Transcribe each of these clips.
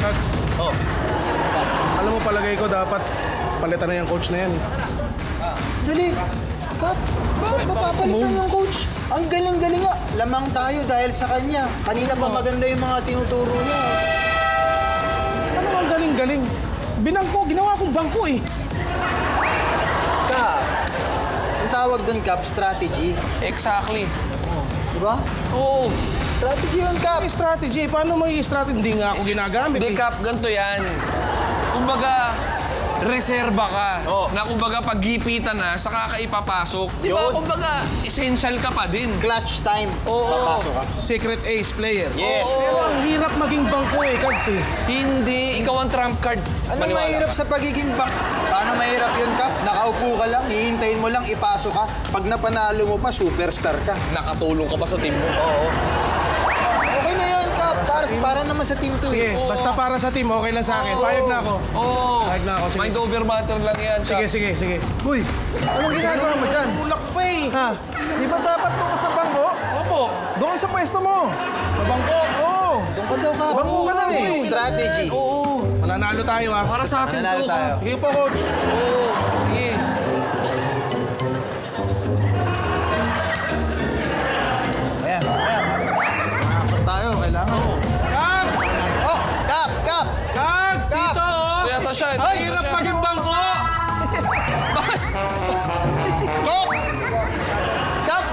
Kags, Oh. alam mo palagay ko dapat palitan na yung coach na yan. Dali. Kap, bakit mapapalitan yung coach? Ang galing-galing nga. Lamang tayo dahil sa kanya. Kanina pa maganda yung mga tinuturo niya. Ano ang galing-galing? Binangko, ginawa kong bangko eh. Kap, ang tawag doon, Kap, strategy. Exactly. Diba? Oo. Strategy yun, Kap. May strategy. Paano may strategy? Hindi nga ako ginagamit Hindi, eh. Kap, ganito yan. Kumbaga, reserba ka. Oo. Na kumbaga, pag gipitan na, saka ka ipapasok. Di ba? Yun. Kumbaga, essential ka pa din. Clutch time. Oo. Papasok ka. Secret ace player. Yes. Pero ang hirap maging bangko eh, Kags eh. Hindi. Ikaw ang trump card. Anong Maniwala mahirap ka. sa pagiging bank? Paano mahirap yun, Kap? Nakaupo ka lang, hihintayin mo lang, ipasok ka. Pag napanalo mo pa, superstar ka. Nakatulong ka pa sa team mo. Oo. Okay na yan, Kap. Para naman sa team to Sige, eh. basta para sa team, okay lang sa akin. Payag na ako. Oo. Payag na ako, sige. Mind over matter lang yan, Kap. Sige. Uy, anong ginagawa mo dyan? Tulak pa eh. Ha? Di ba dapat doon ka sa bangko? Opo. Doon sa pwesto mo. Sa bangko. Oo. Doon ka daw, Kap. Bangko ka lang eh. Strategy. Oo. Mananalo tayo ah. Para sa atin Nanalo to. tayo. Sige po, coach. Oo. Sige. Ayan. Pasok tayo, kailangan. Kags! Oh, Kap! Kags! Stop! Dito oh! Kaya to siya. Ang hirap maging bangko! Kap! Kap,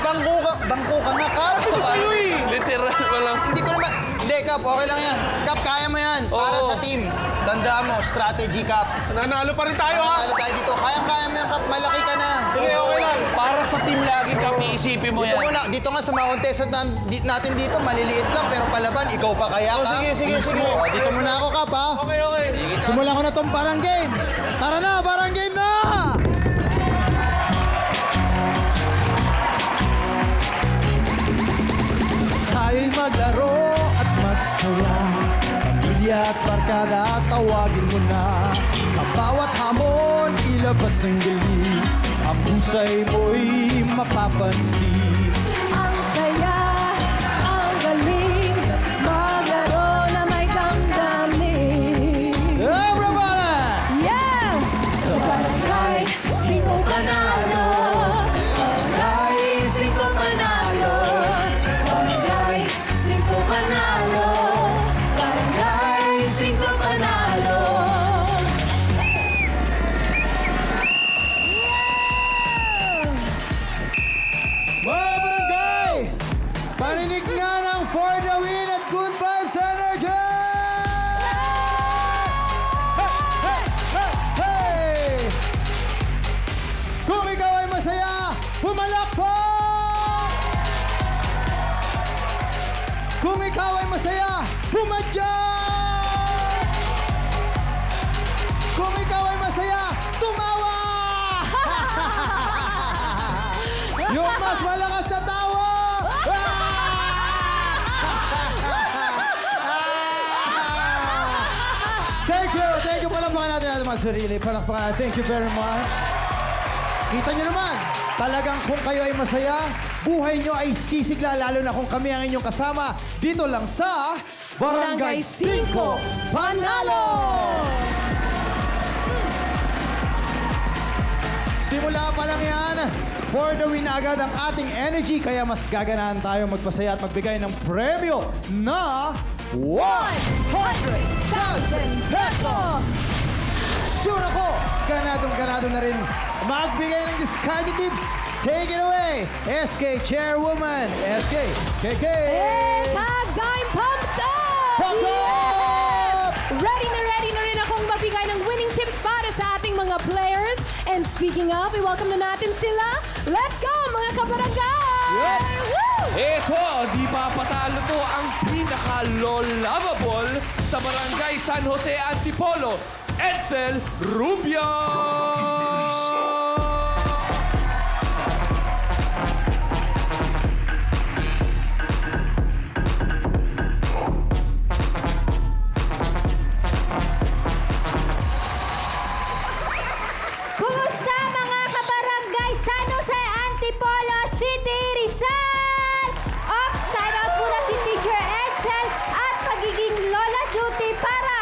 bangko ka na, Kap! Ito sa'yo eh! Literal ko lang. Hindi ko naman. Hindi, Kap, okay lang yan. Kap, kaya mo yan. Para Oo. sa team. Tandaan mo, strategy, Kap. Nanalo pa rin tayo ha! Talo tayo dito. Kaya mo yan, Kap. Malaki ka na. Sige, okay lang. Para sa team lagi, Kap, iisipin mo Dito yan. muna, dito nga sa mga contestant natin dito, maliliit lang, pero palaban, ikaw pa kaya, Oh, Kap. sige. O, dito muna ako, Kap, ha? Okay. Simulan ko na tong parang game. Tara na, parang game na! Tayo'y maglaro at magsaya. Pamilya at barkada, tawagin mo na. Sa bawat hamon, ilabas ang galing. Ang husay mo'y mapapansin. Ang saya, ang galing, maglaro na may damdamin. Everybody! Yes! Sa barangay, 5 panalo. Barangay, 5 panalo. Barangay, 5 panalo. Barangay, 5 panalo. Mga barangay! Paninig nga ng For the Win at Good Vibes Energy! Hey! Kung ikaw ay masaya, pumalakpak! Kung ikaw ay masaya, pumadyak! Kung ikaw ay masaya, tumawa! Yung mas malakas na tawa! Thank you. Palakpakan natin ang mga sarili. Palakpakan natin. Thank you very much. Kita nyo naman, talagang kung kayo ay masaya, buhay nyo ay sisigla, lalo na kung kami ang inyong kasama. Dito lang sa Barangay 5 Panalo! Simula pa lang yan, for the win na agad ang ating energy, kaya mas gaganahan tayo magpasaya at magbigay ng premyo na 100,000 pesos! Sure ako, ganadong-ganado na rin magbigay ng discarded tips. Take it away, SK Chairwoman, SK, KK! Hey, Kags, I'm pumped up! Pumped up! Ready na rin akong magbigay ng winning tips para sa ating mga players. And speaking of, i-welcome na natin sila. Let's go, mga kabarangay! Woo! Eto, di ba patalo to ang pinaka-lovable sa Barangay San Jose Antipolo, Edsel Rubio! Kumusta mga kabarangay San Jose Antipolo City, Rizal? Off, time out muna si Teacher Edsel at magiging Lola Duty para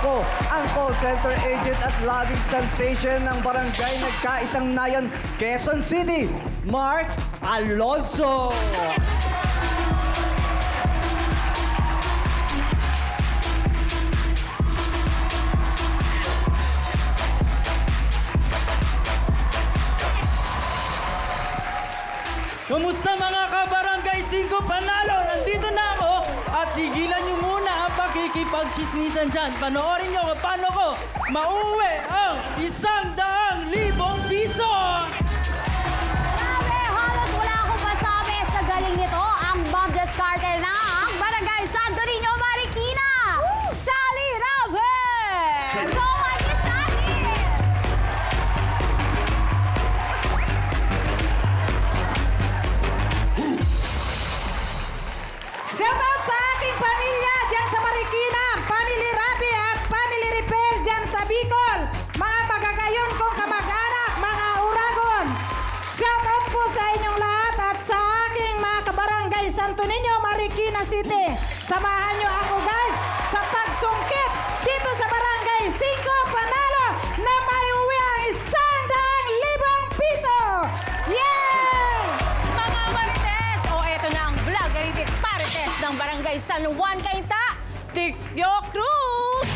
ko, ang call center agent at loving sensation ng barangay Nagkaisang Nayon, Quezon City, Mark Alonso. Kamusta mga kabarangay 5 Panalo? Nandito na ako at tigilan niyo muna ang pakikipagchismisan dyan. Panoorin niyo kung paano ko mauwi ang 100,000 piso! Grabe, halos wala akong masabi sa galing nito. Ang bomb discarded na ang Barangay Santo Niño Marikina! Sally Raven! Go on, Sally! Shout out sa aking pamilya dyan sa Marikina, Family Rabi at Family Repair dyan sa Bicol, mga magagayon kong kamag-anak, mga uragon. Shout out po sa inyong lahat at sa aking mga kabarangay Santo Niño, Marikina City. Samahan nyo ako guys sa pagsungkit dito sa Barangay 5 Panalo na may uwi ang 100,000 piso! Yay! Mga Marites! O eto na ang vlog Aritik Marites ng Barangay San Juan Cainta, Tictio Cruz!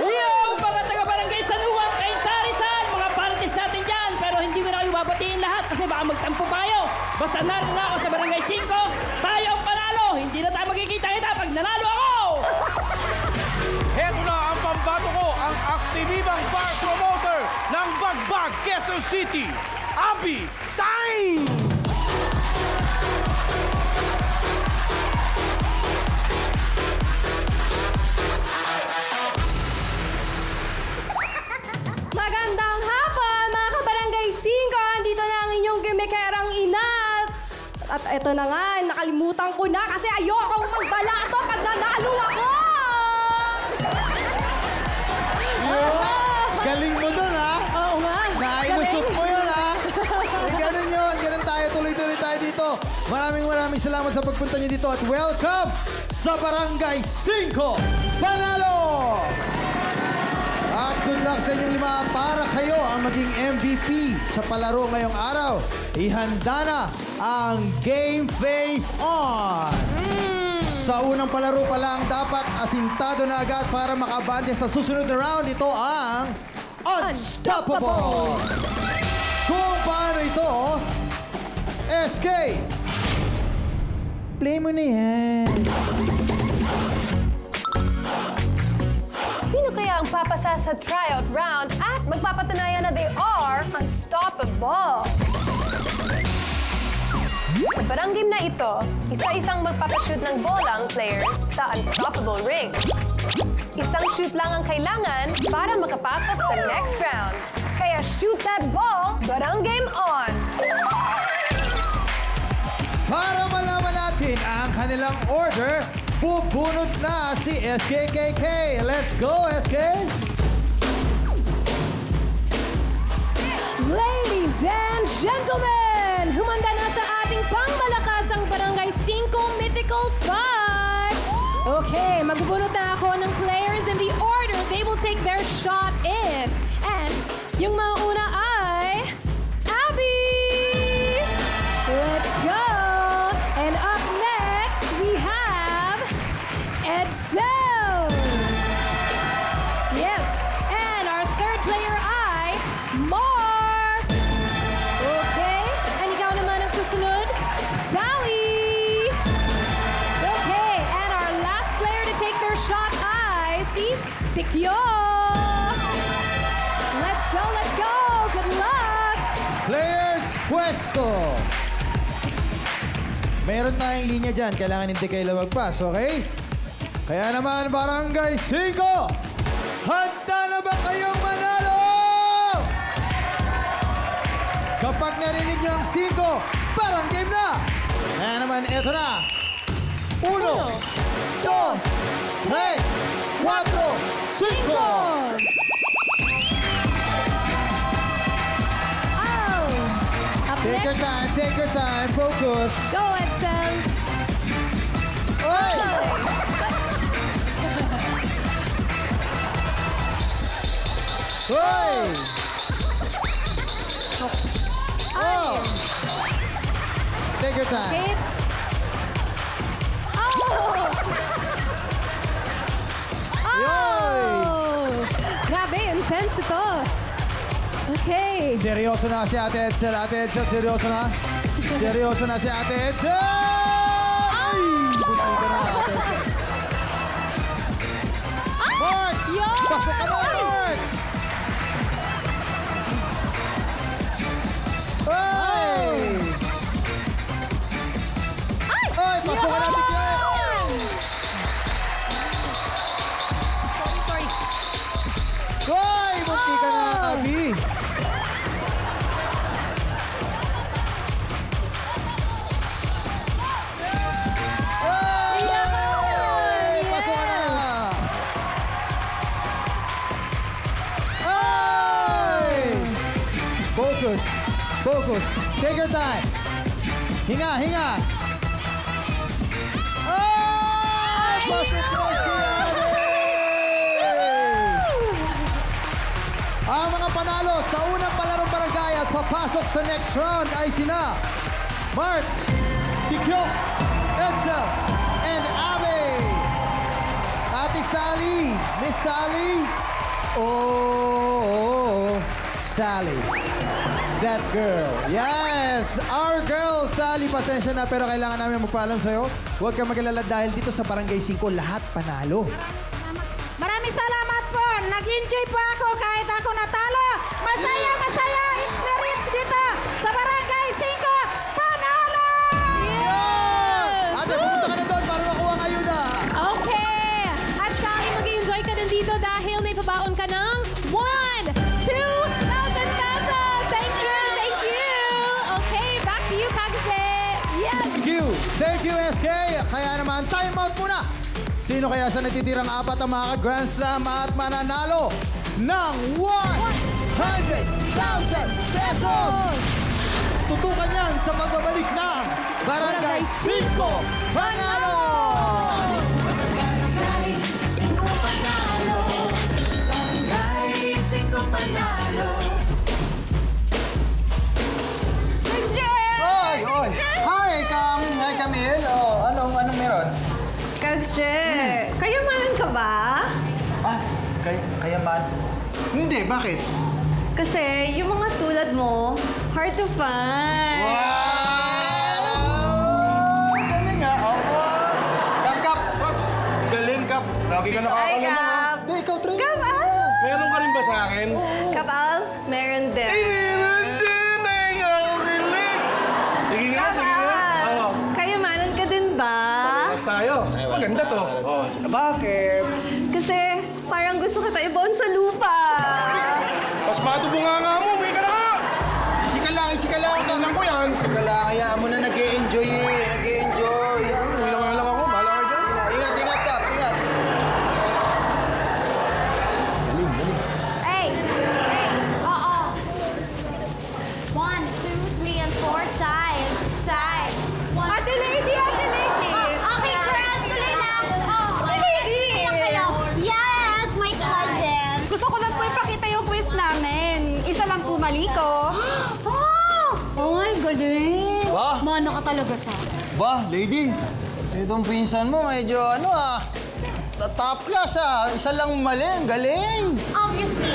Yo! Mga taga-barangay San Juan, Cainta, Rizal! Mga parties natin dyan! Pero hindi ko na kayo babatiin lahat kasi baka magtampo tayo. Basta naroon na ako sa Barangay 5, tayo ang panalo! Hindi na tayo magkikita-kita pag nanalo ako! Heto na ang pambato ko, ang aktibibang bar promoter ng Bagbag, Quezon City, Abby Sainz! Magandang hapon, mga kabarangay 5! Andito na ang inyong gimikerang ina. At eto na nga, nakalimutan ko na kasi ayokong magbalato pag nanalo ako! Galing mo dun, ha? Oo nga. Nailusot mo yun, ha? Ganun yun. Ganun tayo. Tuloy-tuloy tayo dito. Maraming salamat sa pagpunta niyo dito at welcome sa Barangay 5 Panalo! At good luck sa inyong lima para kayo ang maging MVP sa palaro ngayong araw. Ihanda na ang Game Face On! Sa unang palaro pa lang, dapat asintado na agad para makabante sa susunod na round. Ito ang Unstoppable! Kung paano ito, SK, play mo na yan. Sino kaya ang papasa sa tryout round at magpapatunayan na they are unstoppable? Sa parang game na ito, isa-isang magpapashoot ng bola ang players sa unstoppable ring. Isang shoot lang ang kailangan para makapasok sa next round. Kaya shoot that ball, barang game on! Para malaman natin ang kanilang order, bubunot na si SKKK. Let's go, SK! Ladies and gentlemen, humanda na sa ating pangmalakasang Barangay 5 Mythical Fight! Okay, magbubunot na ako ng players in the order they will take their shot in. And yung mauna ay Abby! Let's go! And up next, we have Edsel! Yes, and our third player ay Mark! Okay, and ikaw naman ang susunod, Sally! Okay, and our last player to take their shot ay si Tikyo! Let's go, let's go! Good luck! Players, pwesto! Meron tayong linya dyan. Kailangan hindi kayo lumagpas, okay? Kaya naman, Barangay 5! Handa na ba kayong manalo? Kapag narinig niyo ang 5, parang game na! Kaya naman, eto na! 1, 2, 3, 4, 5! Take your time, take your time. Focus. Go, Edsel. Oy! Oy! Oh! Take your time. Hit. Oh! Oh! Grabe, intense ito. Okay. Seryoso na si Ate Edsel. Ate Edsel, seryoso na. Seryoso na si Ate Edsel! Ay! Bunti ka na, Ate Edsel. Mark! Pasok ka na, Mark! Ay! Ay! Pasok ka na, Bigay! Sorry. Hoy! Bunti ka na, Abby! Ay! Pasok ka na! Ay! Focus! Focus! Take your time! Hinga! Hinga! Ay! Pasok na si Abby! Ang mga panalo sa unang palarong barangay at papasok sa next round ay sina Mark, Tikyo, Edsel, and Abby. Ate Sally, Miss Sally. Oh, Sally. That girl. Yes, our girl, Sally. Pasensya na pero kailangan namin magpaalam sa'yo. Huwag ka mag-alala dahil dito sa Barangay 5, lahat panalo. Maraming salamat po. Nag-enjoy po ako kahit ako natalo. Masaya, masaya experience dito sa Barangay 5. Panalo! Ate, pumunta ka na doon para makuha ang ayuda. Okay. At sa akin, mag-enjoy ka din dito dahil may pabaon ka ng 1,000, 2,000 pesos. Thank you, thank you. Okay, back to you, Kagse. Yes. Thank you, SK. Kaya naman, time out muna. Sino kaya sa natitirang apat ang makaka-Grand Slam at mananalo ng 100,000 pesos? Tutukan yan sa pagbabalik ng Barangay 5 Panalo! Oy, oy! Hi, Camille. Oh, anong meron? Kags kayamanan ka ba? Ah, kayaman? Hindi, bakit? Kasi yung mga tulad mo, hard to find. Wow! Galing nga. Kap. Galing, Kap. Lagi ka Hi, nakakalama. Kap! Hindi, ikaw train. Kapal! Meron ka rin ba sa akin? Kapal, meron din. Meron din! Ay, ang galing! Sige nga, sige nga. Oo. Kayamanan ka din ba? Mas tayo. Maganda to. Oh, bakit? Kasi parang gusto kita ibaon sa lupa. Pasmado bunganga mo, may ka na ka! Sika lang. Tingnan ko yan. Sika lang, hayaan mo na nag-e-enjoy eh. Nag-e-enjoy. Ilang lang ako, bahala ka dyan. Ingat, Kap. Ingat. Hey! Oo. 1, 2, 3, and 4. Side. Ate lady! Okay, girls, tuloy na ako. Ate lady! Yes, my cousin. Gusto ko lang po ipakita yung quiz namin. Isa lang po mali ko. Oh my galing. Ba? Mano ka talaga sa Ba, lady. Itong pinsan mo, medyo top class Isa lang mali, ang galing. Obviously,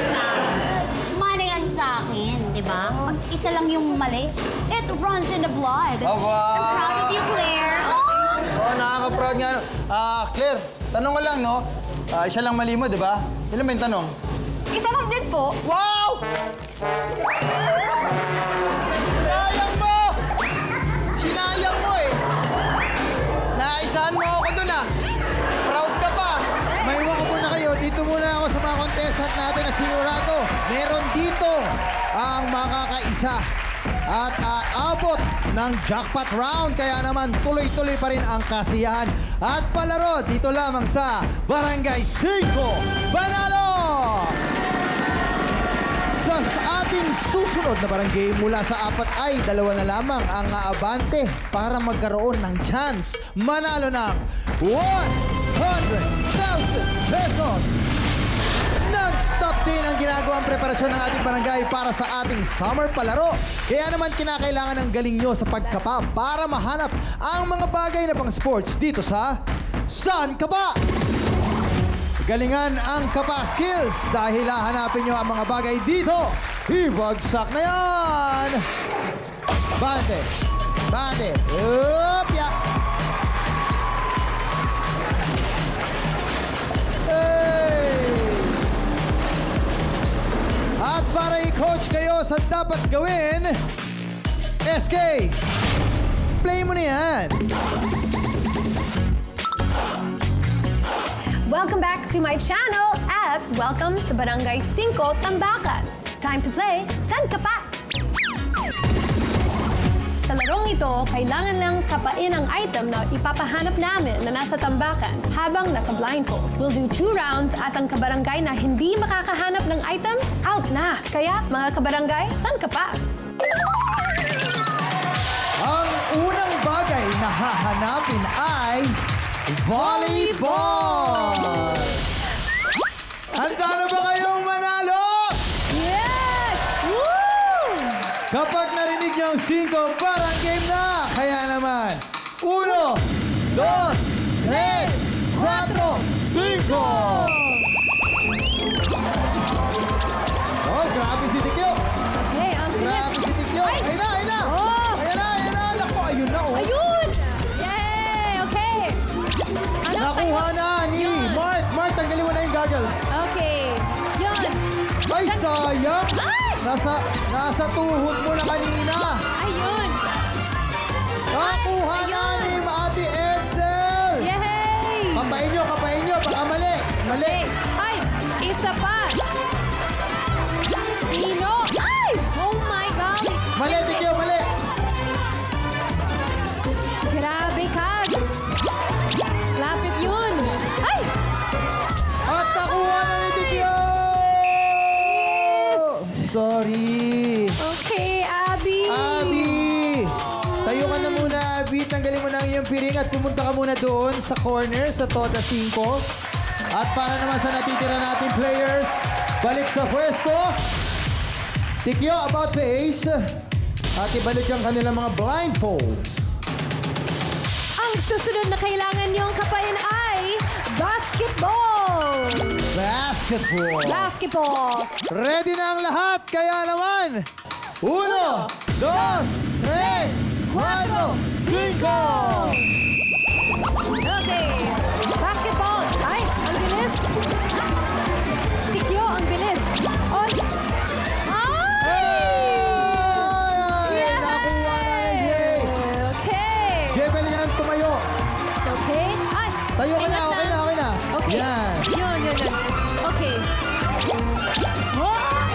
mano yan sa akin, di ba? Pag isa lang yung mali, it runs in the blood. Aba. I'm proud of you, Claire. Oh, nakaka-proud nga. Claire, tanong ko lang, no? Isa lang mali mo, di ba? Ilan ba yung tanong? Isa lang din po. Wow! Sinayang mo! Sinayang mo eh! Naisahan mo ako dun Proud ka pa! Maiwan ko muna kayo. Dito muna ako sa mga contestant natin na sigurado. Meron dito ang makakaisa. At aabot ng jackpot round. Kaya naman tuloy-tuloy pa rin ang kasiyahan. At palaro dito lamang sa Barangay 5 Panalo! Sa ating susunod na barangay mula sa 4 ay 2 na lamang ang aabante para magkaroon ng chance manalo ng 100,000 pesos. Non-stop din ang ginagawang preparasyon ng ating barangay para sa ating summer palaro. Kaya naman kinakailangan ng galing nyo sa pagkapa para mahanap ang mga bagay na pang sports dito sa Saan Ka Ba? Galingan ang kapa skills dahil hahanapin nyo ang mga bagay dito. Ibagsak na yan! Bante! Bante! Upya! Hey! At para i-coach kayo sa dapat gawin, SK, play mo na yan! Welcome back to my channel at welcome sa Barangay 5 Tambakan. Time to play San Ka Pa? Sa larong ito, kailangan lang kapain ang item na ipapahanap namin na nasa tambakan habang naka-blindfold. We'll do 2 rounds at ang kabarangay na hindi makakahanap ng item, out na. Kaya mga kabarangay, San Ka Pa? Ang unang bagay na hahanapin ay volleyball! Handa na ba kayong manalo? Yes! Woo! Kapag narinig niyo ang 5, parang game na! Kaya naman, 1, 2, 3, 4, 5! Oh, grabe si Tikyo! Okay, ang Grabe bilis. si Tikyo! Ay! Ayun na, ayun na! Oh! Ayun na, ayun na! Naku, ayun na, oh! Ayun! Yay! Okay. Ano Nakuha na ni Mark! Mark, tanggalin mo na yung goggles! Okay. Yun. Ay, sayang! Ay! Nasa tuhod mo na kanina! Ayun. Nakuha na ni Ate Edsel! Yay! Kapain nyo, baka mali! Mali! Ay! Isa pa! Sino? Ay! Oh my God! Mali, Tikyo, mali! Grabe, Kags! Lapit yun! Ay! At nakuha na ni Tikyo! Sorry! Okay, Abby! Abby! Tayo ka na muna, Abby. Tanggalin mo na ang iyong piring at pumunta ka muna doon sa corner sa Toda 5. At para naman sa natitira nating players, balik sa pwesto. Tikyo, about face. At ibalik ang kanilang mga blindfolds. Ang susunod na kailangan niyong kapain ay basketball! Basketball. Basketball! Ready na ang lahat, kaya naman. 1, 2, 3, 4, 5! Okay. Basketball. Ay, ang bilis. Tikyo, ang bilis. Oy. Ah! Ay! Nakuha na ni Jay. Okay. Jay, pwede ka nang tumayo. Okay. Ay. Tayo ka na, ingat okay na, okay na. Okay. Yan. Yun. Okay. Oh!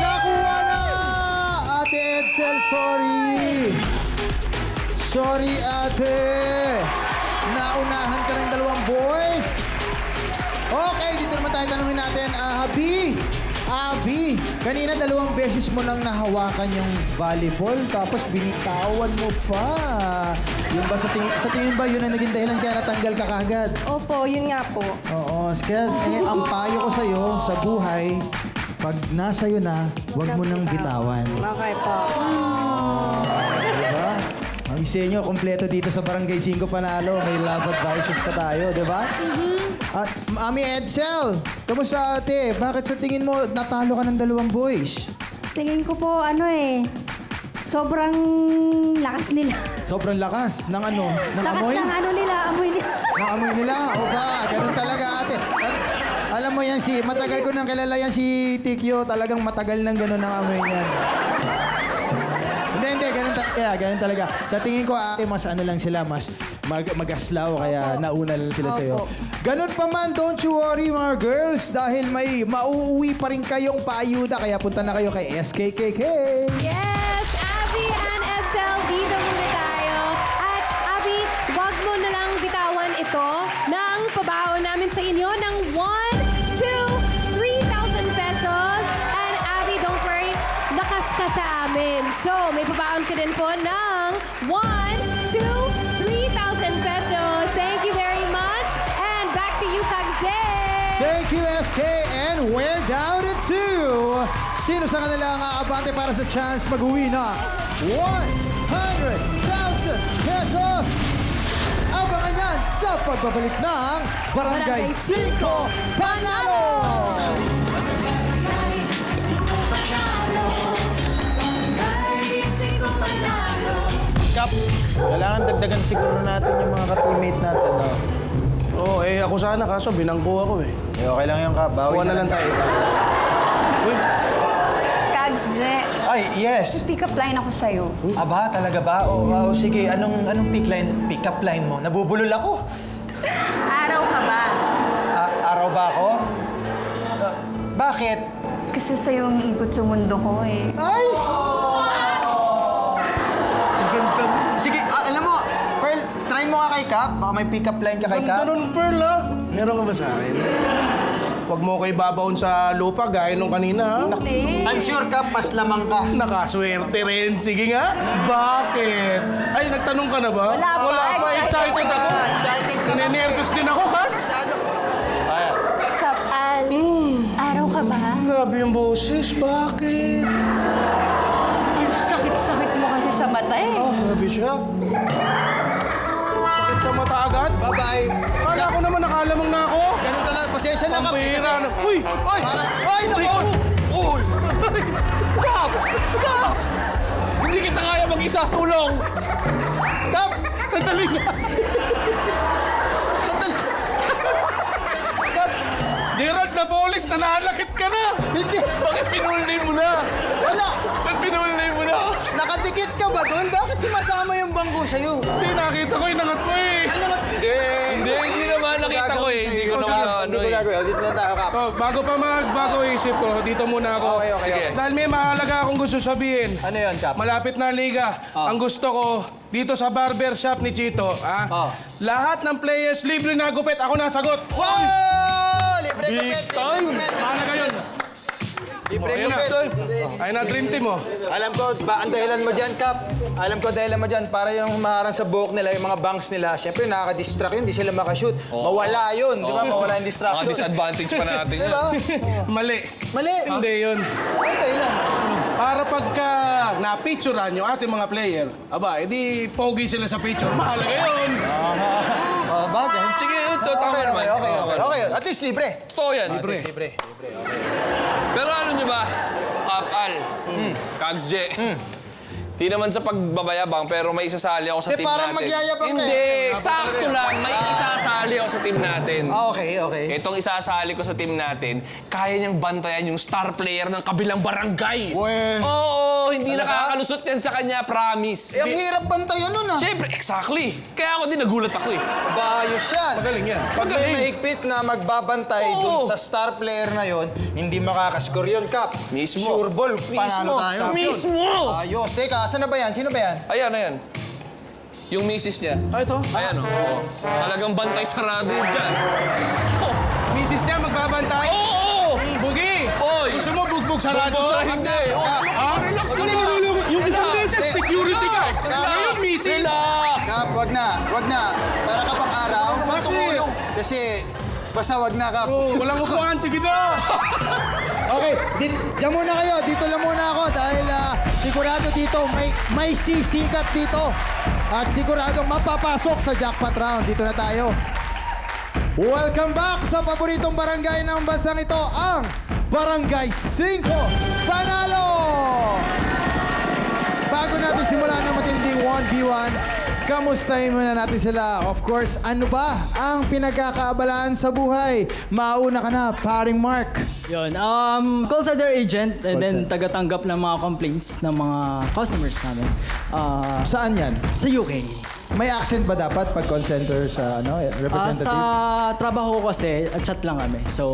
Nakuha na! Ate Edsel, sorry. Sorry, ate. Naunahan ka ng 2 boys. Okay, dito naman tayo tanungin natin. Abby, kanina 2 beses mo lang nahawakan yung volleyball tapos binitawan mo pa. Yun ba sa tingin ba yun ang naging dahilan kaya natanggal ka kagad? Opo, yun nga po. Oo, kaya ang payo ko sa'yo sa buhay, pag nasa'yo na, huwag mo nang bitawan. Okay po. Diba? Ang isa nyo, kompleto dito sa Barangay 5 Panalo. May love advices pa tayo, di ba? At Mami Edsel, kamusta ate? Bakit sa tingin mo natalo ka ng 2 boys? Tingin ko po, sobrang lakas nila. Sobrang lakas ng ano? Ng Lakas amoy? ng nila, amoy nila. Ng amoy nila? O ba? Ganun talaga ate. Alam mo yan matagal ko nang kilala yan si Tikyo. Talagang matagal nang ganun ang amoy niyan. Hindi, ganun talaga. Sa tingin ko, ate, mas ano lang sila, mas magaslaw, kaya nauna lang sila sa'yo. Ganun pa man, don't you worry mga girls, dahil may mauuwi pa rin kayong paayuda, kaya punta na kayo kay SKKK. Yes, Abby and Edsel, dito muna tayo. At Abby, wag mo na lang bitawan ito ng pabaon namin sa inyo ng 1, 2, 3,000 pesos. And Abby, natin po ng 1, 2, 3,000 pesos. Thank you very much. And back to you, Kags J. Thank you, SK. And we're down to 2. Sino sa kanila ang aabante para sa chance mag-uwi na 100,000 pesos? Abangan yan sa pagbabalik ng Barangay 5 Panalo! Kap, kailangan dagdagan siguro natin yung mga ka-teammate natin. No? Oo, ako sana kaso binangko ako eh. Okay lang yung Kap. Bawi Kuha na lang tayo. Uy, Kags J, Ay, yes! pick up line ako sa'yo. Aba, talaga ba? Oo, sige. Anong pick up line mo? Nabubulol ako. Araw ka ba? Araw ba ako? Bakit? Kasi sa'yo umiikot sa mundo ko eh. Ay! Sige, alam mo, Pearl, try mo nga kay Kap. Baka may pick up line ka kay Kap. ganun, Pearl, ha? Meron ka ba sa akin? Huwag mo kayo babaon sa lupa gaya nung kanina, ha? I'm sure, Kap, mas lamang ka. Nakaswerte rin. Sige nga. Bakit? Ay, nagtanong ka na ba? Wala pa. Excited ako. Excited ka. Ninervous din ako, ha? Kapal, araw ka ba? Grabe yung boses. Bakit? Ang sakit-sakit mo kasi sa mata eh. Oh, grabe siya. Sakit sa mata agad? Bye-bye. Kala ko naman nakalamang na ako. Ganun talaga. Pasensya na, Ang Kap. bihira na. Uy! Oy! Oy! Naku! Uy! Kap! Kap! Hindi kita kaya mag-isa. Tulong! Kap! Sandali na. Sandali! Gerald na polis, nananakit ka na. Hindi! Bakit pinulnin mo na? Wala! Ba't pinulnin mo na? Nakadikit ka ba doon? Bakit sumasama yung bangko sa'yo? Hindi, nakita ko yung nangat mo eh. Ano nga? Hindi naman. Nakita ko eh. Hindi ko naman Hindi ko gagawin. Dito na tayo, Kap. Oh, bago pa magbago isip ko, dito muna ako. Okay. Dahil may mahalaga akong gusto sabihin. Ano yun, Kap? Malapit na ang liga. Ang gusto ko, dito sa barber shop ni Chito, lahat ng players libre na gupit. Ako nasagot. Wow! Libre gupit! Mahalaga yun. Libre Ayun na. gupit! Ayun na, dream team mo. Alam ko, ang dahilan mo dyan, Kap. Alam ko, dahilan mo dyan, para yung maharang sa buhok nila, yung mga bangs nila, syempre nakaka-distract yun, hindi sila makashoot. Mawala yun, di ba? Mawala yung distraction. Mga disadvantage pa natin yan. Diba? Mali. Mali! Hindi yun. Ang dahilan. Para pagka na-picturean yung ating mga player, aba, edi pogi sila sa picture. Mahalaga yun. Bagay. Sige, ito tama naman. Okay. At least libre. Totoo yan. Libre. Pero ano nyo ba? Kap Al, Kags J, di naman sa pagbabayabang, pero may isasali ako sa Hindi, team parang natin. magyayabang ka Hindi, sakto lang. May isasali ako sa team natin. Okay. Itong isasali ko sa team natin, kaya niyang bantayan yung star player ng kabilang barangay. Weh. Oo, hindi Talaga? nakakalusot yan sa kanya, promise. Ang hirap bantayan nun, ah. Siyempre, exactly. Kaya ako din nagulat ako eh. Bayos yan. Magaling yan. Pag may mahigpit na magbabantay dun sa star player na yon, hindi makakascore yun, Kap. Mismo. Sure ball, panalo tayo. Mismo! Ayos. Teka, saan na ba yan? Sino ba yan? Ayan. Yung misis niya. Ito. Ayan, oh. Talagang bantay sarado yun dyan. Misis niya magbabantay. Oo! Bugi! Oy! Gusto mo bugbog sarado? Bugbog sa hindi. Ah, relax ka na. Yung isang beses, security ka. Ngayon, misis. Relax! Kap, wag na. Para ka pang araw. Bakit? Kasi, basta wag na, Kap. Oh, walang upuan. Sige na. Okay, diyan muna kayo. Dito lang muna ako dahil sigurado dito may sisikat dito. At sigurado mapapasok sa jackpot round. Dito na tayo. Welcome back sa paboritong barangay ng bansang ito, ang Barangay 5 Panalo! Bago natin simulan ng matinding 1v1, kamustahin muna natin sila. Of course, ano ba ang pinagkakaabalahan sa buhay? Mauna ka na, paring Mark. Yun, call center agent and then tagatanggap ng mga complaints ng mga customers namin. Saan yan? Sa UK. May accent ba dapat pag call center sa representative? Sa trabaho ko kasi, chat lang kami. So,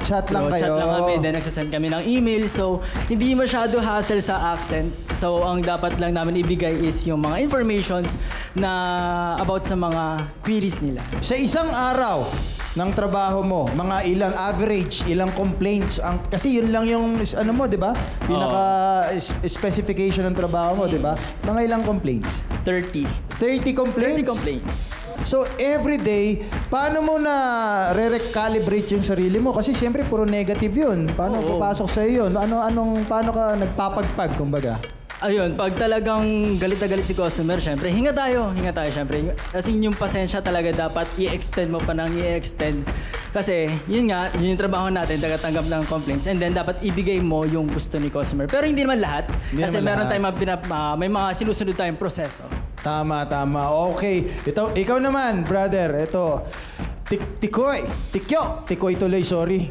Chat lang kayo. Chat lang kami, then nagsasend kami ng email. So, hindi masyado hassle sa accent. So, ang dapat lang namin ibigay is yung mga informations na about sa mga queries nila. Sa isang araw, ng trabaho mo, mga ilang average, ilang complaints, kasi yun lang yung ano mo, di ba? Pinaka specification ng trabaho mo, di ba? Mga ilang complaints? 30 complaints? 30 complaints. So, every day, paano mo na re-recalibrate yung sarili mo? Kasi siyempre, puro negative yun. Paano papasok sa'yo yun? Paano ka nagpapagpag, kumbaga? Ayun, pag talagang galit na galit si customer, syempre, hinga tayo, syempre. Kasi yung pasensya talaga dapat i-extend mo pa ng i-extend. Kasi, yun nga, yun yung trabaho natin, tagatanggap ng complaints. And then, dapat ibigay mo yung gusto ni customer. Pero hindi naman lahat. Hindi kasi naman meron lahat. tayong may mga sinusunod tayong proseso. Tama. Okay. Ikaw naman, brother. Ito. Tikoy tuloy, sorry.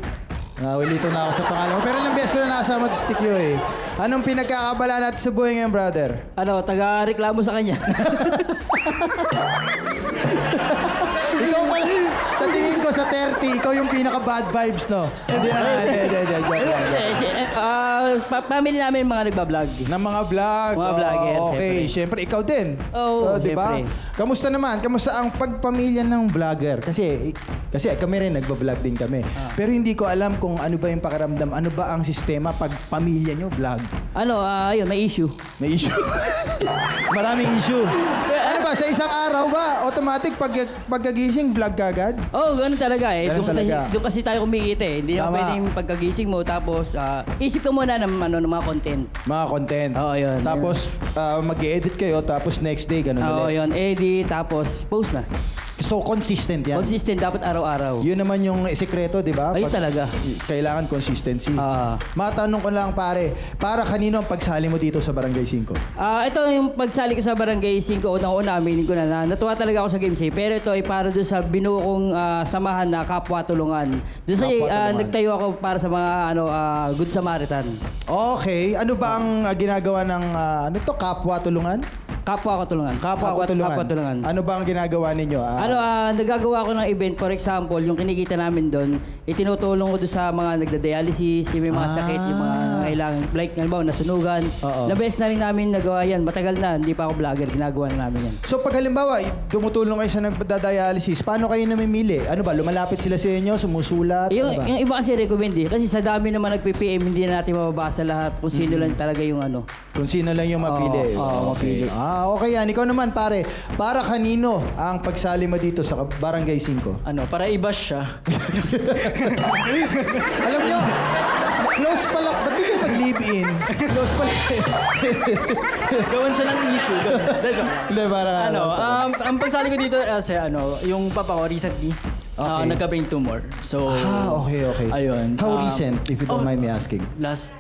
Nawilito na ako sa pangalan mo. Pero ilang beses ko na nakasama si Tikyo eh. Anong pinagkakabala natin sa buhay ngayon, brother? Taga-reklamo sa kanya. Ikaw pala, sa tingin ko sa 30, ikaw yung pinaka-bad vibes, no? Hindi. Family namin mga nagbablog. Ng mga vlog. Mga vlogger, Okay, siyempre ikaw din. Oo, di ba? siyempre. Kamusta naman? Kamusta ang pagpamilya ng vlogger? Kasi kami rin nagba-vlog din kami. Pero hindi ko alam kung ano ba yung pakiramdam, ano ba ang sistema pag pamilya nyo vlog. Yun, may issue. May issue. Maraming issue. Ano ba, sa isang araw ba, automatic pagkagising vlog ka agad? Ganun talaga eh. Ganun talaga. Doon kasi tayo kumikita eh. Hindi naman Tama. pwedeng pagkagising mo tapos isip ka muna ng mga content. Mga content. Oo, yun. Tapos mag-edit kayo, tapos next day, ganun Oo, ulit. yun. Edit, tapos post na. So, consistent yan. Consistent, dapat araw-araw. Yun naman yung sekreto, di ba? Ayun talaga. Kailangan consistency. Matanong ko lang, pare, para kanino ang pagsali mo dito sa Barangay 5? Ito yung pagsali ko sa Barangay 5, unang-una, aminin ko na natuwa talaga ako sa games eh. Pero ito ay para doon sa binuo kong samahan na kapwa-tulungan. Doon sa Kapwa-tulungan. nagtayo ako para sa mga Good Samaritan. Okay. Ano ba ang ginagawa ng, kapwa-tulungan? Kapwa-tulungan. Kapwa-tulungan. Ano ba ang ginagawa ninyo? Nagagawa ko ng event, for example, yung kinikita namin doon, itinutulong ko doon sa mga nagda-dialysis, yung may mga sakit, yung mga kailangan, like, halimbawa, nasunugan. Nabes na rin namin nagawa yan. Matagal na, hindi pa ako vlogger, ginagawa na namin yan. So pag halimbawa, tumutulong kayo sa nagda-dialysis, paano kayo namimili? Ano ba, lumalapit sila sa inyo, sumusulat? Yung, ano ba? yung iba kasi recommend eh. Kasi sa dami naman nagpi-PM, hindi na natin mababasa lahat kung sino lang talaga yung ano. Kung sino lang yung mapili. mapili. Okay yan. Ikaw naman, pare. Para kanino ang pagsali mo dito sa Barangay 5? Para i-bash siya. Alam nyo, close pala. Ba't di kayo mag-live-in? Close pala. Gawan siya ng issue. Joke lang. Hindi, para ang pagsali ko dito kasi yung papa ko recently nagka-brain tumor. So okay. Ayun. How recent, if you don't mind me asking? Last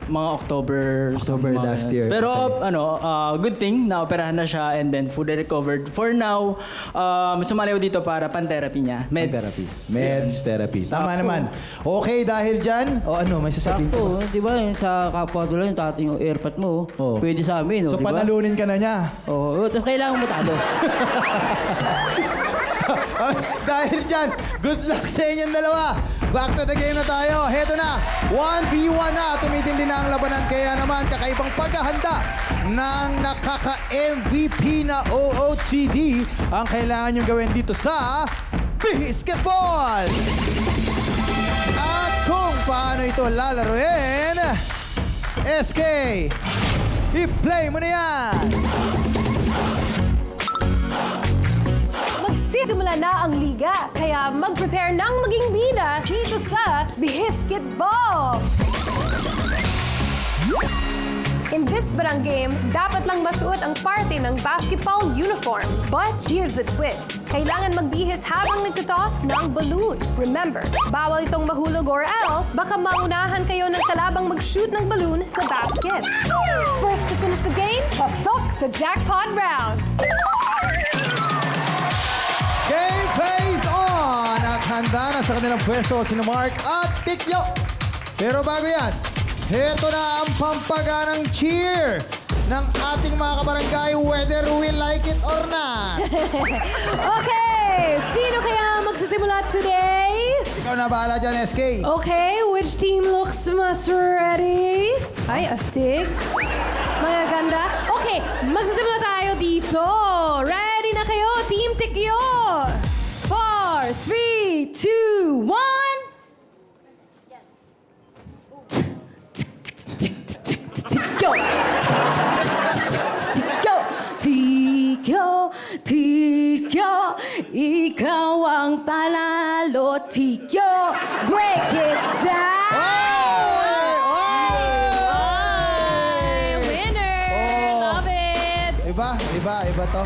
mga October last year. Pero good thing na-operahan na siya and then fully recovered. For now, sumali ko dito para pan-therapy niya. Meds therapy. Tama naman. Okay, dahil dyan, may sasabihin ko. Sakto, di ba? Yung sa kapwa-tulungan, yung tating yung airpot mo, pwede sa amin. So, di ba? panalunin ka na niya. Tapos kailangan mo talo. Dahil dyan, good luck sa inyong dalawa. Back to the game na tayo. Heto na, 1v1 na. Tumitindi na ang labanan. Kaya naman, kakaibang paghahanda ng nakaka-MVP na OOTD ang kailangan nyo gawin dito sa Basketball. At kung paano ito lalaruin, SK, i-play mo na yan. Magsisimula na ang liga, kaya mag-prepare ng maging bida dito sa Basketball! In this barang game, dapat lang masuot ang parte ng basketball uniform. But here's the twist. Kailangan magbihis habang nagtotoss ng balloon. Remember, bawal itong mahulog or else baka maunahan kayo ng kalabang mag-shoot ng balloon sa basket. First to finish the game, pasok sa jackpot round! Game face on! At handa na sa kanilang pwesto sino Mark at Tikyo. Pero bago yan, heto na ang pampaganang cheer ng ating mga kabarangay, whether we like it or not. Okay, sino kaya magsisimula today? Ikaw na bahala dyan, SK. Okay, which team looks mas ready? Ay, astig. Magaganda. Okay, magsisimula tayo dito. Ready na kayo, Team Tikyo? 4, 3, 2, Ikaw ang panalo, Tikyo. Break it down. Ay, winner. Love it. Iba to.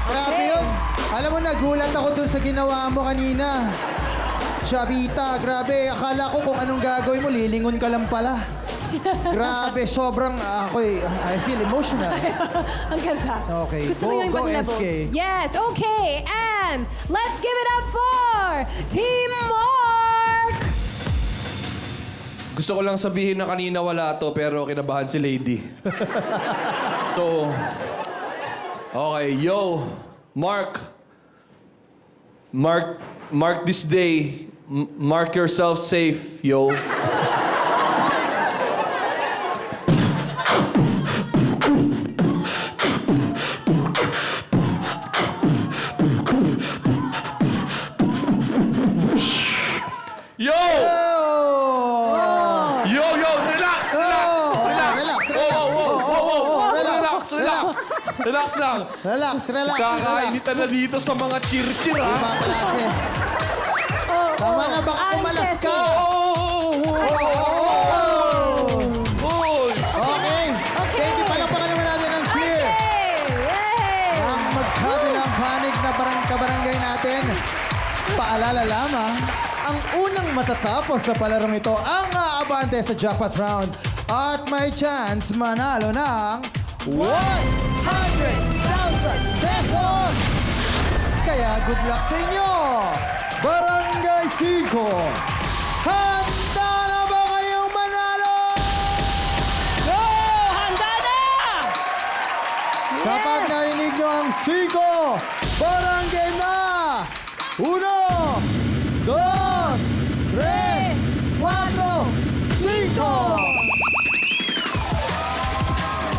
Grabe yun. Alam mo, nagulat ako dun sa ginawa mo kanina. Chavita, grabe. Akala ko kung anong gagawin mo, lilingon ka lang pala. Grabe, sobrang I feel emotional. Ang ganda. Okay, Gusto mo yung go ibang levels? SK. Yes, okay. And let's give it up for Team Mark! Gusto ko lang sabihin na kanina wala to, pero kinabahan si Lady. So, okay, yo, Mark this day. Mark yourself safe, yo. Yo! Yo, relax! Relax lang. Relax. Kakainitan na dito sa mga cheer-cheer, ha? Ibang klase. Tama na, baka kumalas ka. Okay. Thank you. Palakpakan naman natin ang cheer. Ang magkabilang panig na kabarangay natin. Paalala lamang, ang unang matatapos sa palarong ito ang aabante sa jackpot round at may chance manalo ng 100,000 pesos! Kaya good luck sa inyo! Barangay 5! Handa na ba kayong manalo? Go! Handa na! Kapag narinig nyo ang 5, barangay na! 1, 2, 3, 4, 5!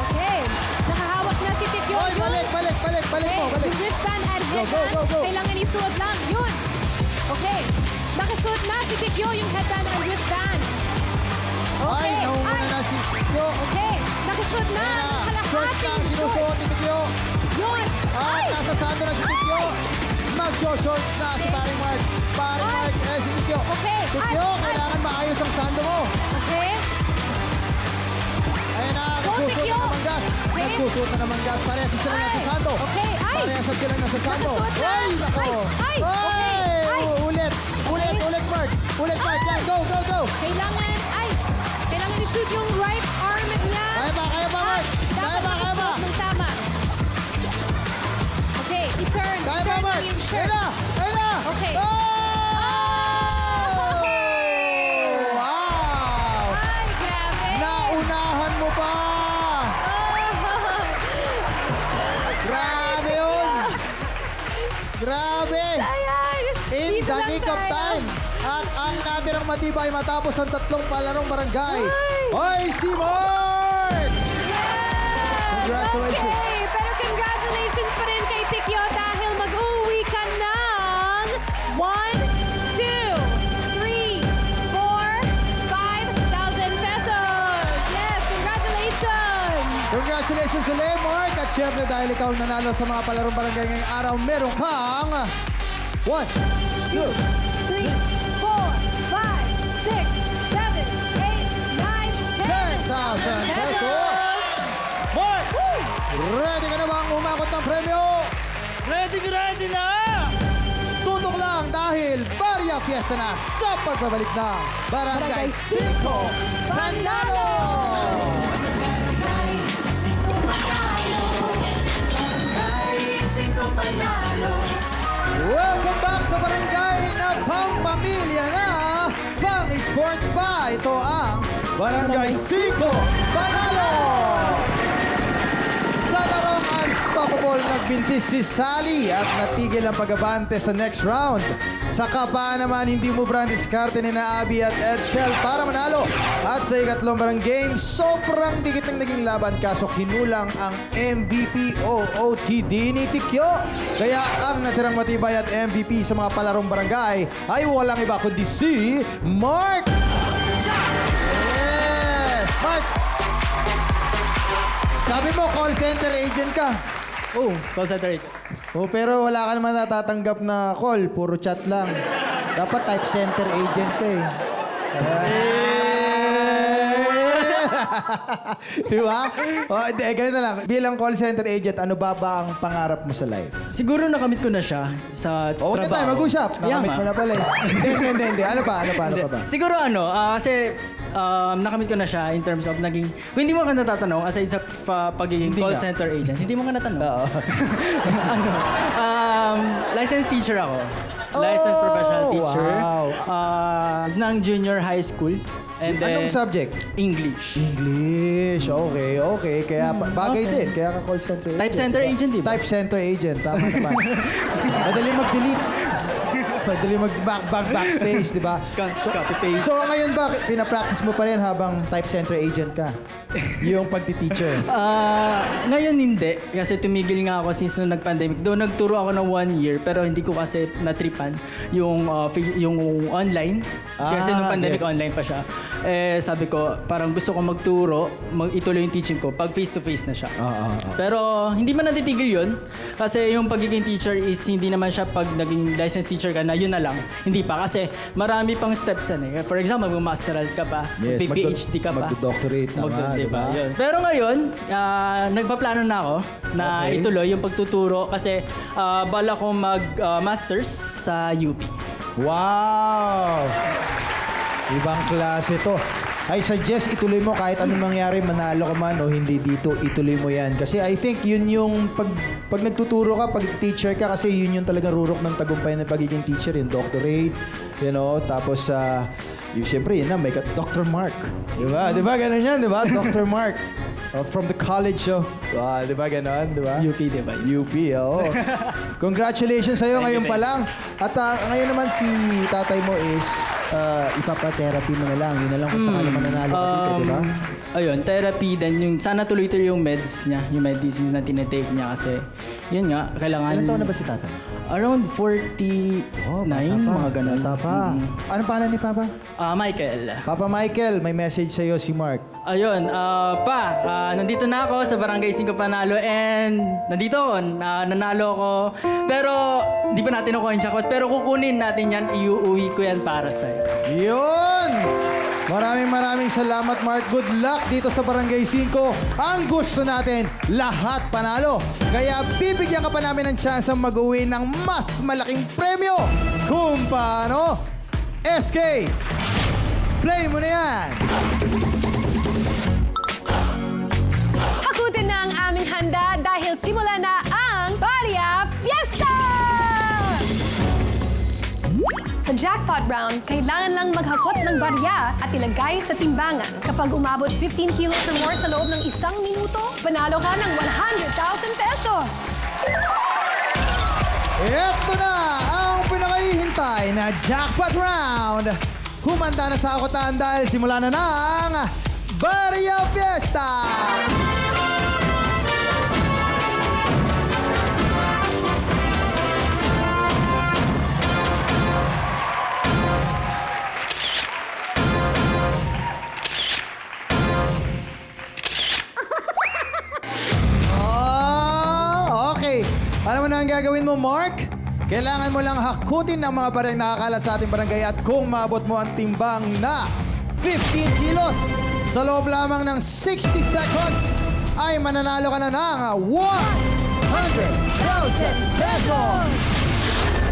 Okay. Nakahawak na si Tikyo. Oy, balik mo, balik. Yung wristband and Go. headband. Kailangan isuot lang. Yun. Okay. Nakasuot na si Tikyo yung headband and wristband. Okay. Ay, naumuna na si Tikyo. Okay. Nakasuot na. Shorts lang, sinusuot ni Tikyo. Yun. At nasa sando na si Tikyo. Mag-shorts na si Paring Mark. Paring Mark, si Tikyo. Okay. Tikyo, kailangan maayos ang sando mo. Okay. Ayun na, nagsusuot Tikyo. na naman gas. Okay. Nagsusuot na naman gas. Parehas sila nasa sando. Okay. Ay. Parehas sila nasa sando. Nakasuot na. Ay, nako. Ay. Okay. Ay. Ulit, Mark. Ulit, Mark. Yan, go. Kailangan i-shoot yung right arm niya. Kaya ba, Mark? Kaya ba? Dapat ng tama. Okay, i-turn. Kaya ba, Mark? Yung shirt. Ayun na. Okay. Oh! Wow! Ay, grabe. Naunahan mo pa! Grabe yun! Grabe! In Dito the lang nick of tayo. time. At ang natirang matibay matapos ang 3 palarong barangay. Hoy, si Mark! Congratulations! Okay, pero congratulations pa rin kay Tikyo dahil mag-uwi ka ng 1, 2, 3, 4, 5,000 pesos. Yes, congratulations! Congratulations ulit, Mark! At syempre dahil ikaw nanalo sa mga palarong barangay ngayong araw, meron kang 1, 2, 3, 4, 5, 6, 7, 8, 9, 10,000 pesos! Mark! Ready ka na bang umakot ng premyo? Ready na! Tutok lang dahil Barya Fiesta na sa pagbabalik ng Barangay 5 Panalo! Welcome back sa barangay na pampamilya na pang sports pa. Ito ang Barangay 5 Panalo! Sa larong unstoppable, nagbintis si Sally at natigil ang pag-abante sa next round. Sa kapa naman, hindi mo brand diskarte ni na Abby at Edsel para manalo. At sa ikatlong barang game, sobrang dikit ng naging laban kaso kinulang ang MVP OOTD ni Tikyo. Kaya ang natirang matibay at MVP sa mga palarong barangay ay walang iba kundi si Mark! Yes! Mark! Sabi mo, call center agent ka. Oh, call center agent. Oh, pero wala ka naman natatanggap na call. Puro chat lang. Dapat type center agent ka eh. Di ba? Oh, hindi, ganito lang. Bilang call center agent, ano ba ang pangarap mo sa life? Siguro nakamit ko na siya sa Oh, trabaho. tayo mag-usap. Nakamit mo na pala eh. Hindi. Ano pa? Siguro kasi nakamit ko na siya in terms of naging... Kung hindi mo ka natatanong, aside sa pagiging Hindi call nga. center agent, hindi mo ka natanong. Oo. Licensed teacher ako. Licensed professional teacher. Wow. Ng junior high school. And then, Anong subject? English. English. Okay. Kaya bagay din. Kaya ka call center agent. Type center agent, di ba? Type center agent. Tama naman. Madali mag-delete. Madali backspace, di ba? Copy-paste. So ngayon ba, pinapractice mo pa rin habang type center agent ka? Yung pagti-teacher. Ngayon hindi. Kasi tumigil nga ako since nung nag-pandemic. Doon nagturo ako ng 1 year pero hindi ko kasi natripan yung online. Kasi nung pandemic gets. online pa siya. Eh sabi ko, parang gusto ko magturo, ituloy yung teaching ko pag face-to-face na siya. Pero hindi man natitigil yun. Kasi yung pagiging teacher is hindi naman siya pag naging licensed teacher ka na yun na lang. Hindi pa. Kasi marami pang steps yan eh. For example, mag-masteral ka pa, PhD ka pa. Mag-doctorate naman, Diba? diba? Yun. Pero ngayon, nagpaplano na ako na Okay. ituloy yung pagtuturo kasi bala ko mag-masters sa UP. Wow! Ibang klase to. I suggest ituloy mo kahit anong mangyari, manalo ka man o hindi dito, ituloy mo yan. Kasi I think yun yung pag nagtuturo ka, pag teacher ka, kasi yun yung talagang rurok ng tagumpay ng pagiging teacher, yung doctorate, you know, tapos siyempre yun na, may Dr. Mark. Diba? Diba ganun yan, diba? Dr. Mark. From the college of, diba ganon, diba? UP, diba? UP, oo. Congratulations sa'yo ngayon pa lang. At ngayon naman si tatay mo is ipapa-therapy mo na lang. Yun na lang kung sakala mananalo ka dito, diba? Ayun, therapy, then yung sana tuloy-tuloy yung meds niya, yung medicine na tinetake niya kasi yun nga, kailangan... Ilan taon na ba si tatay? Around 49, mga ganun. Bata pa. Anong pangalan ni Papa? Michael. Papa Michael, may message sa'yo si Mark. Ayun, nandito na ako sa Barangay 5 Panalo and nandito ako, nanalo ako. Pero hindi pa natin ako yung jackpot, pero kukunin natin yan, iuwi ko yan para sa'yo. Yun! Maraming salamat, Mark. Good luck dito sa Barangay 5. Ang gusto natin, lahat panalo. Kaya bibigyan ka pa namin ng chance mag-uwi ng mas malaking premyo. Kung paano? SK, play mo na yan! Hakutin na ang aming handa dahil simula na ang Barya Fiesta! Sa jackpot round, kailangan lang maghakot ng barya at ilagay sa timbangan. Kapag umabot 15 kilos or more sa loob ng 1 minuto, panalo ka ng 100,000 pesos! Ito na ang pinakahihintay na jackpot round. Humanda na sa akotan dahil simula na ng Barya Fiesta! Okay. Alam mo na ang gagawin mo, Mark? Kailangan mo lang hakutin ang mga barang nakakalat sa ating barangay at kung maabot mo ang timbang na 15 kilos sa loob lamang ng 60 seconds ay mananalo ka na ng 100,000 pesos!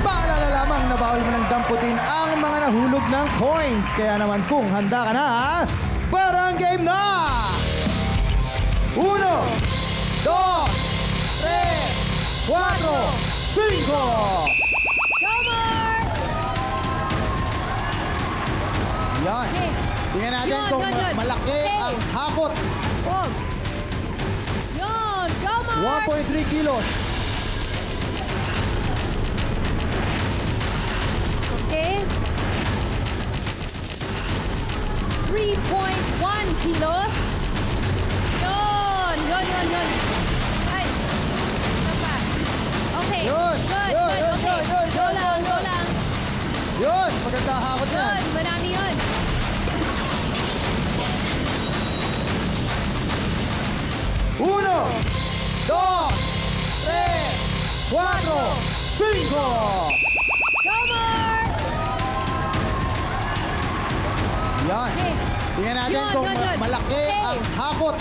Paalala lamang na bawal mo nang damputin ang mga nahulog ng coins. Kaya naman kung handa ka na, barang game na! 1, 2, 3, 4, 5! Yan. Tingnan natin Yun, kung yun, yun. malaki Okay. ang hakot. Oh. Yun! Go, Mark! 1.3 kilos. Okay. 3.1 kilos. Yun! Yun! Ay! Ano pa? Okay. Yun! Good, Yun, good, yun, okay. yun, Go yun, lang, yun, go yun. lang. Yun! Maganda hakot yan. Yun, marami yun. Uno, 2, 3, Go, Mark! Yan. Okay. Tingnan natin Yun, kung yun. malaki Okay. ang hakot.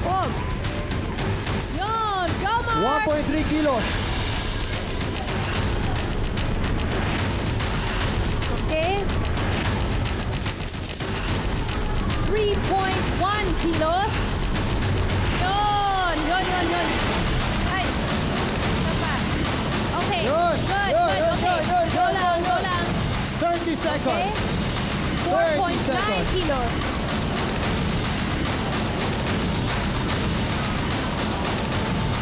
Oh. Yun! Go, Mark! 1.3 kilos. Okay. 3.1 kilos. Yun! Yun. Ay! Isa pa. Okay. Yun, Good. yun, yun, Okay. yun, Go yun, lang. yun, Go yun. lang. 30 Okay. seconds. 4.9 kilos.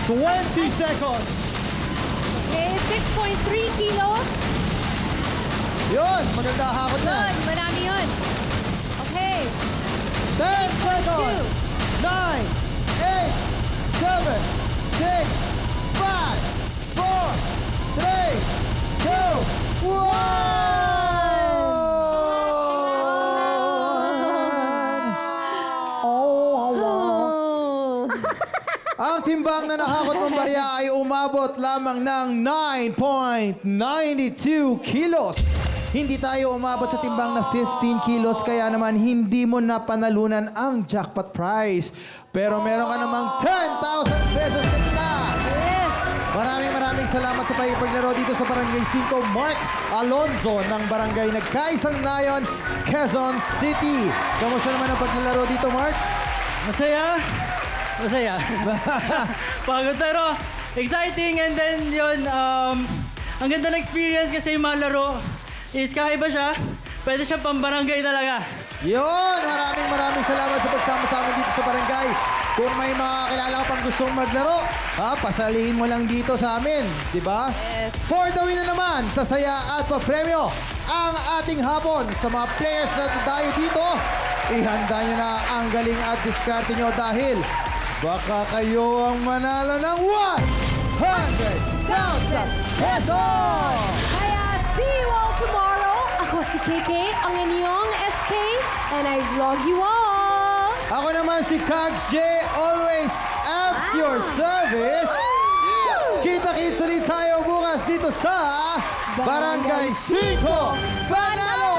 20 seconds. Okay. 6.3 kilos. Yun, maganda hakot na. Good. Marami yun. Okay. 10 seconds. 9, 8, 7, 6, 5, 4, 3, 2, 1. Oh. Ang timbang na nakakot mong barya ay umabot lamang ng 9.92 kilos. Hindi tayo umabot sa timbang na 15 kilos, kaya naman hindi mo napanalunan ang jackpot prize. Pero meron ka namang 10,000 pesos na. Yes. Maraming salamat sa pakipaglaro dito sa Barangay 5, Mark Alonzo ng Barangay Nagkaisang Nayon, Quezon City. Kamusta naman ang paglalaro dito, Mark? Masaya. Pagod pero exciting, and then yun, ang ganda ng experience kasi yung mga laro is kakaiba siya. Pwede siyang pambarangay talaga. Yun! Maraming salamat sa pagsama sa amin dito sa barangay. Kung may mga kilala ka pang gustong maglaro, pasalihin mo lang dito sa amin. Diba? Yes. For the win na naman, sasaya at papremyo ang ating hapon sa mga players na tayo dito. Ihanda nyo na ang galing at diskarte nyo dahil baka kayo ang manalo ng 100,000 pesos! Kaya see you all tomorrow. Ako si KK, ang inyong SK, and I vlog you all. Ako naman si Kags J, always at your service. Kita-kits ulit tayo bukas dito sa Barangay 5 Panalo!